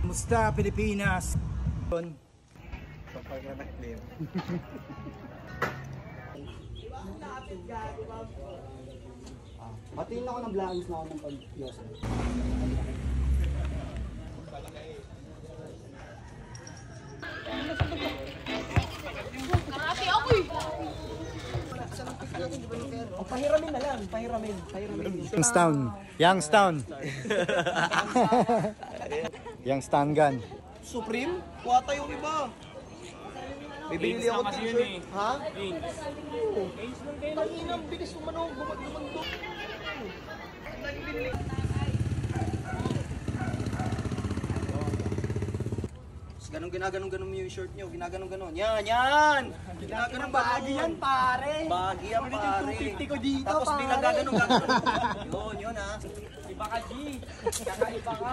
Musta Pilipinas? Batiin ako ng vloggers na ako ng pag-yosa. Karate ako eh! O, pahiramin na lang, pahiramin. Youngstown. Youngstown gun. Supreme? Kuwata yung iba. Bibili ako t-shirt. Ha? Tanginang bilis umano, gumando. Ganun ginaganon mo yung shirt nyo, ginaganon. Yan! Ginaganon bagay yan, pare. Bagay yan, pare. 250 ko dito, tapos pare. Tapos bilang gaganon. Yun ha. Iba ka, G. Kakaiba ka.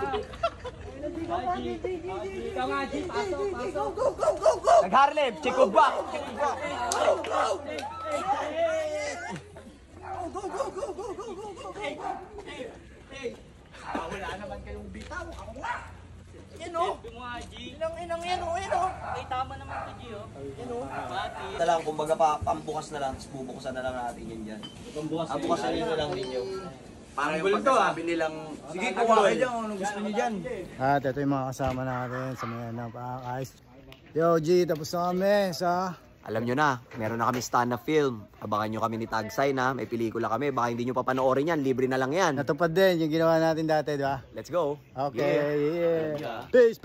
Ikaw nga, G. Pasok. Go! Nag-Harlem, check ko back. Go! Wala naman kayong bitaw. Ako nga. Yan o. Inang yan o. Ay, tama naman to, G, oh. Yan o. Pati. Ito lang, kumbaga pa, pambukas na lang, tapos bubukasan na lang natin yan dyan. Pambukasan nyo lang ninyo. Para yung pagkasabi nilang, sige, kuha kayo dyan, anong gusto nyo dyan. At ito yung mga kasama natin sa mga napaka-ayos. Yo G, tapos na kami sa... Alam nyo na, meron na kami stand-up film. Abangan nyo kami ni Tagsay na, may pelikula kami. Baka hindi nyo pa panoorin yan, libre na lang yan. Natupad din yung ginawa natin dati, di ba? Let's go! Okay, yeah. Peace!